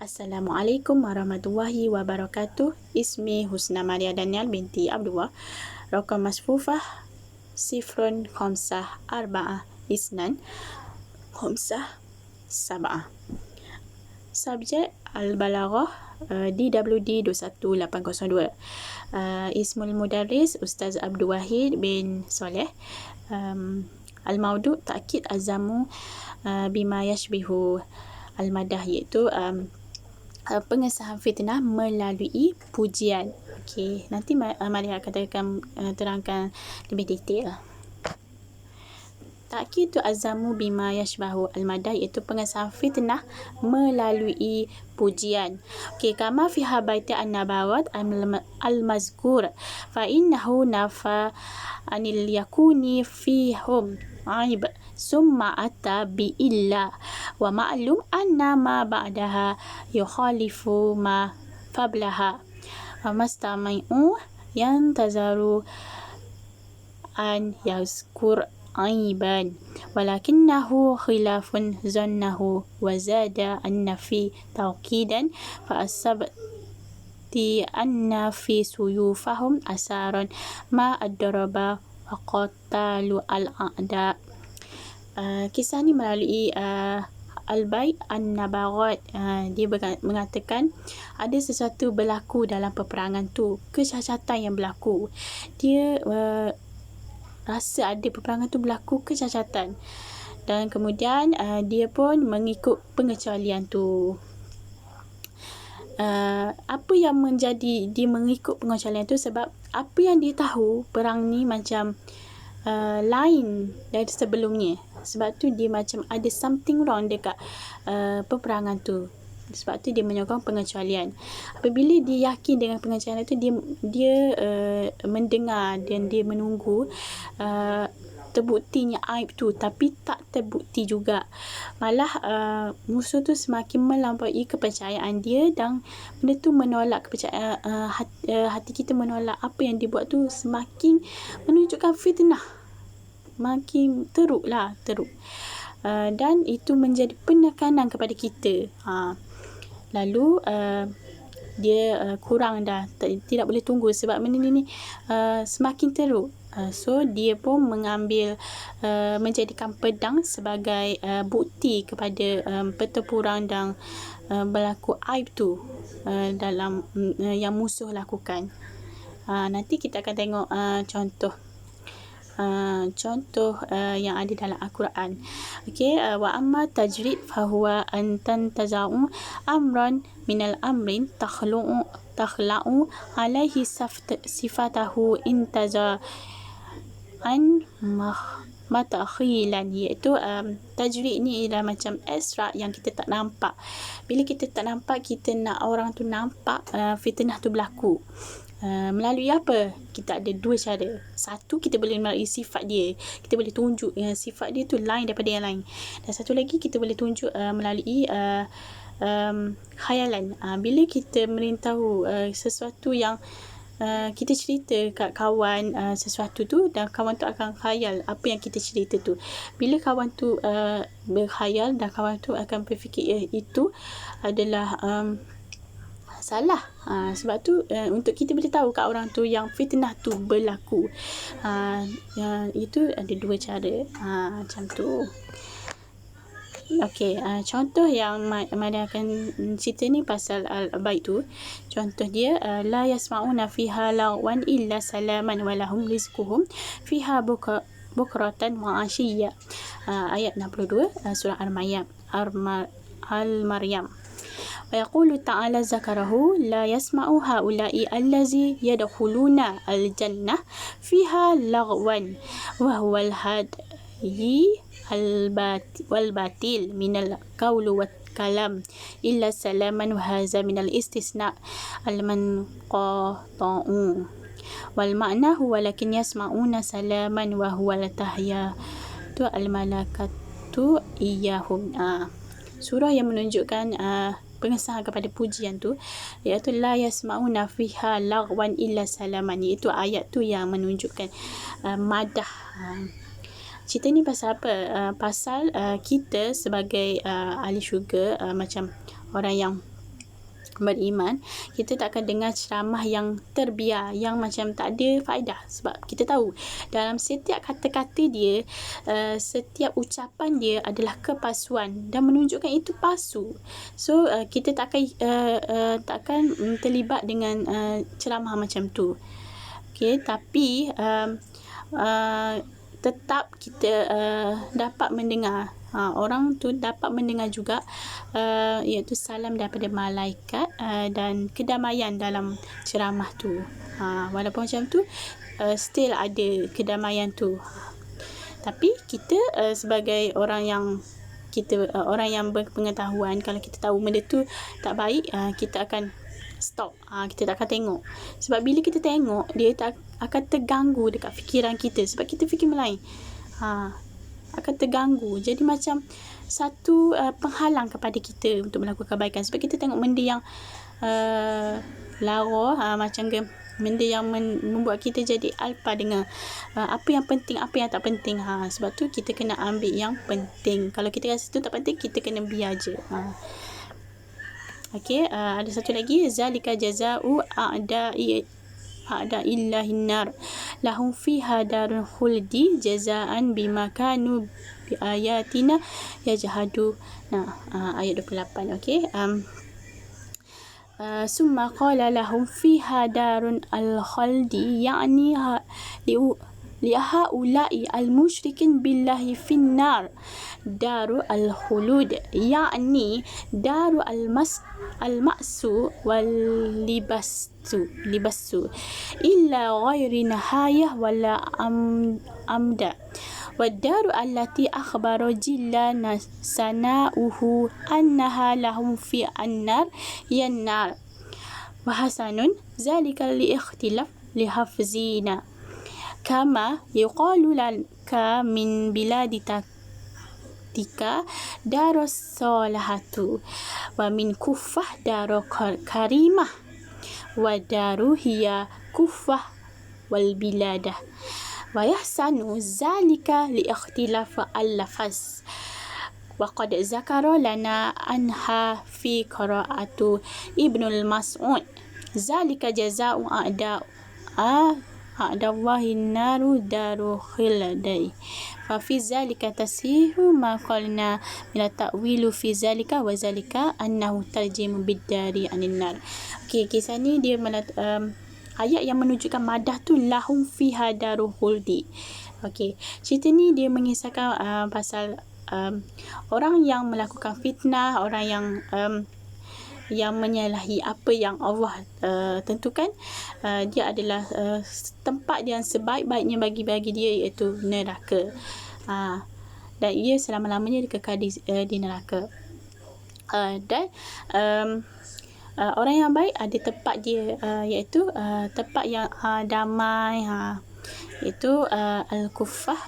Assalamualaikum warahmatullahi wabarakatuh. Ismi Husna Maria Danial binti Abdullah. Rakam masfufah sifrun khamsah arba'ah isnan khamsah sab'ah. Subjek Al-Balaghah DWD 21802. Ismul Mudarris Ustaz Abdul Wahid bin Soleh. Al-Maudu' Ta'kid Azamu bima yashbihu Al-Madah, iaitu pengesahan fitnah melalui pujian. Okey, nanti mari akan terangkan lebih detail. Ta'kid tu azamu bima yashbahu al-madah, iaitu pengesahan fitnah melalui pujian. Okey, kama fi habaiti an-nabawat al-mazkur fa innahu nafa anil yakuni fihum aib summa ata bi illa wa ma'lum anna ma ba'daha yukhalifu ma qablaha wa mastami'u yantazaru an yazkur aiban walakinnahu khilafun zannahu wa zada anna fi tawqidan fa asabti anna fi suyufahum asaran ma ad-daraba wa qatalu al-a'da. Kisah ni melalui Al-Bait An-Nabawat. Dia mengatakan ada sesuatu berlaku dalam peperangan tu, kecacatan yang berlaku. Dia rasa ada peperangan tu berlaku kecacatan, dan kemudian dia pun mengikut pengecualian tu. Apa yang menjadi dia mengikut pengecualian tu, sebab apa yang dia tahu perang ni macam lain dari sebelumnya. Sebab tu dia macam ada something wrong dekat peperangan tu. Sebab tu dia menyokong pengecualian. Apabila dia yakin dengan pengecualian tu, dia mendengar dan dia menunggu terbuktinya aib tu, tapi tak terbukti juga. Malah musuh tu semakin melampaui kepercayaan dia, dan benda tu menolak kepercayaan hati kita menolak apa yang dia buat tu, semakin menunjukkan fitnah, makin teruk. Dan itu menjadi penekanan kepada kita. Lalu dia kurang dah, tidak boleh tunggu sebab benda ni semakin teruk. So dia pun mengambil menjadikan pedang sebagai bukti kepada pertempuran dan berlaku aib tu dalam yang musuh lakukan. Nanti kita akan tengok contoh yang ada dalam Al-Quran. Okey, wa amma tajrid fa huwa an tantaza'u amran minal amrin takhla'u alaihi sifatahu intaza an matakhilan, iaitu tajrid ni ialah macam ekstrak yang kita tak nampak. Bila kita tak nampak, kita nak orang tu nampak fitnah tu berlaku. Melalui apa? Kita ada dua cara. Satu, kita boleh melalui sifat dia. Kita boleh tunjuk sifat dia tu lain daripada yang lain. Dan satu lagi, kita boleh tunjuk melalui khayalan. Bila kita memberitahu sesuatu yang kita cerita kat kawan sesuatu tu, dan kawan tu akan khayal apa yang kita cerita tu. Bila kawan tu berkhayal, dan kawan tu akan berfikir itu adalah salah. Sebab tu untuk kita boleh tahu kat orang tu yang fitnah tu berlaku. Itu ada dua cara. Macam tu. Okey, contoh yang Mari akan cerita ni pasal Al-Bait tu. Contoh dia, la yasma'una fiha lagwan illa salaman wa lahum rizquhum fiha bukratan wa ashiyya. Ayat 62 surah Al-Maryam. Wa yaqulu ta'ala zakarahu la yasma'u haula'i allazi yadkhuluna al-jannah fiha lagwan wa huwa al-hadi wal-batil minal qawl wa kalam illa salaman wa hadza minal istisna al-manqata'u wal ma'na huwa lakin yasma'una salaman wa huwa al-tahiyatu al-malakatu iyyahum. Surah yang menunjukkan pengesahan kepada pujian tu, iaitu la yasma'una fiha lagwan illa salaman, iaitu ayat tu yang menunjukkan madah. Cerita ni pasal apa? Pasal kita sebagai ahli syurga, macam orang yang beriman, kita tak akan dengar ceramah yang terbiar, yang macam tak ada faedah. Sebab kita tahu dalam setiap kata-kata dia, setiap ucapan dia adalah kepalsuan dan menunjukkan itu palsu. So kita takkan terlibat dengan ceramah macam tu. Okay, tapi tetap kita dapat mendengar, orang tu dapat mendengar juga, iaitu salam daripada malaikat dan kedamaian dalam ceramah tu. Walaupun macam tu, still ada kedamaian tu. Tapi kita sebagai orang yang berpengetahuan, kalau kita tahu benda tu tak baik, kita akan stop. Kita tak akan tengok. Sebab bila kita tengok, dia tak akan terganggu dekat fikiran kita. Sebab kita fikir melain. Akan terganggu. Jadi macam satu penghalang kepada kita untuk melakukan kebaikan. Sebab kita tengok benda yang lara, macam benda yang membuat kita jadi alpa dengan apa yang penting, apa yang tak penting. Sebab tu kita kena ambil yang penting. Kalau kita rasa tu tak penting, kita kena biar je. Okey, ada satu lagi, zalika jazaa'u a'da'illahin nar lahum fiha darul khuldi jazaan bima kanu bi ayatina yajhadu. Ayat 28. Okey, summa qala lahum fiha darun al-khaldi yani lihaula'i al-musyrikin billahi finnar daru al-khulud yani daru al-ma'su wal libasu illa ghairi nahayah wala amda wad-daru allati akhbara jilla sana'uhu annaha lahum fi an-nar yan-nar wa hasanun zalika li ikhtilaf li hafzina kama yuqalu laka min biladi tika darus salahatu wa min kuffah daru karimah wa daru hiya kuffah wal biladah wa yahsanu zalika li ikhtilaf al-lafaz wa qad zakara lana anha fi qira'atu Ibnul Mas'ud zalika jazaa'u a'dallahi naru daru khildai fa fi zalika tasihu ma qalna bila ta'wilu fi zalika wa zalika annahu tarjimu bid-dari anin nar. Okey, kisah ni dia ayat yang menunjukkan madah tu lahum fiha daru khuldi. Okey, cerita ni dia mengisahkan pasal orang yang melakukan fitnah, orang yang menyalahi apa yang Allah tentukan, dia adalah tempat yang sebaik-baiknya bagi dia, iaitu neraka. Dan ia selama-lamanya kekal di neraka. Dan orang yang baik ada tempat dia, iaitu tempat yang damai, iaitu al-kuffah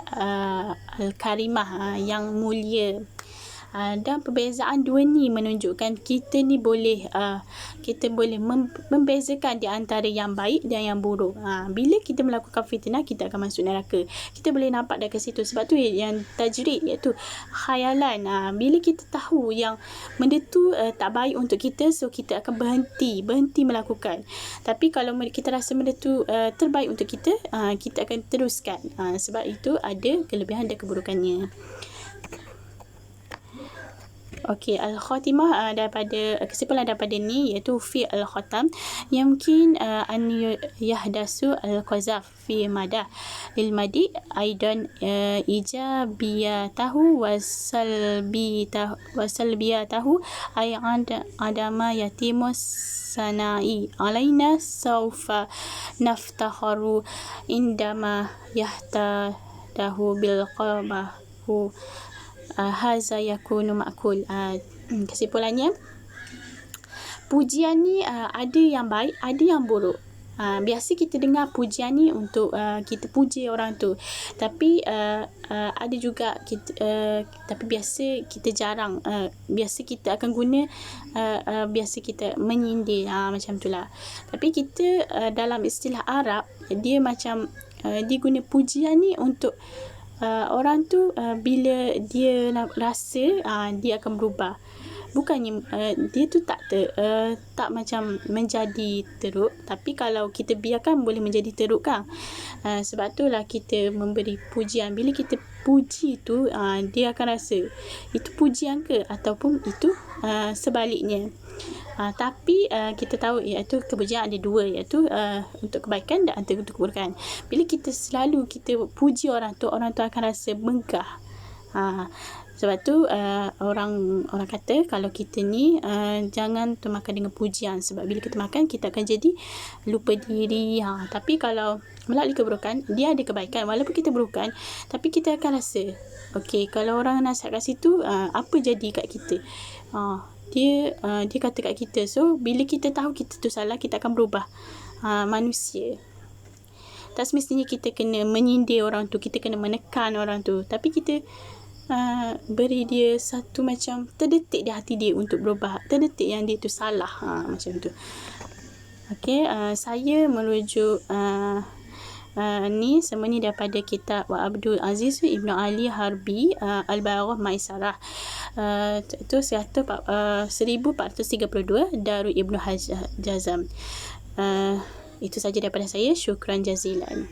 al-karimah, yang mulia. Dan perbezaan dua ni menunjukkan kita ni boleh membezakan di antara yang baik dan yang buruk. Bila kita melakukan fitnah, kita akan masuk neraka. Kita boleh nampak dari situ. Sebab tu yang tajrid, iaitu khayalan. Bila kita tahu yang benda tu tak baik untuk kita, so kita akan berhenti melakukan. Tapi kalau kita rasa benda tu terbaik untuk kita, kita akan teruskan. Sebab itu ada kelebihan dan keburukannya. Okey, al-khatimah, daripada kesimpulan daripada ni, iaitu fi al-khatam yumkin an yahdasu al-qazaf fi madah lil madi aidan ijabiyatahu wasalbiyatahu ay adama yatimus sanai alaina sawfa naftaharu indama yahtadahu bil qabahu haza yakunu ma'kul. Kesimpulannya, pujian ni ada yang baik, ada yang buruk. Biasa kita dengar pujian ni untuk kita puji orang tu, tapi ada juga tapi biasa kita jarang, biasa kita akan guna biasa kita menyindir, macam itulah. Tapi kita dalam istilah Arab, dia macam dia guna pujian ni untuk orang tu bila dia rasa, dia akan berubah. bukannya dia tu tak macam menjadi teruk, tapi kalau kita biarkan boleh menjadi teruk kan. Sebab itulah kita memberi pujian. Bila kita puji tu, dia akan rasa itu pujian ke ataupun itu sebaliknya. Tapi kita tahu iaitu kepujian ada dua, iaitu untuk kebaikan dan untuk keburukan. Bila kita selalu puji orang tu akan rasa megah. Sebab tu orang kata kalau kita ni jangan termakan dengan pujian, sebab bila kita makan kita akan jadi lupa diri. Tapi kalau melalui keburukan, dia ada kebaikan walaupun kita burukan, tapi kita akan rasa okey, kalau orang nasihat kat situ, apa jadi kat kita. Dia kata kat kita. So bila kita tahu kita tu salah, kita akan berubah. Manusia tak semestinya kita kena menyindir orang tu, kita kena menekan orang tu, tapi kita beri dia satu macam terdetik di hati dia untuk berubah, terdetik yang dia tu salah, macam tu. Okey, saya merujuk ni semua ni daripada kitab Abdul Aziz Ibn Ali Harbi, Al-Barah Maisarah. Itu 1432 Darul Ibnu Jazam. Itu saja daripada saya. Syukran jazilan.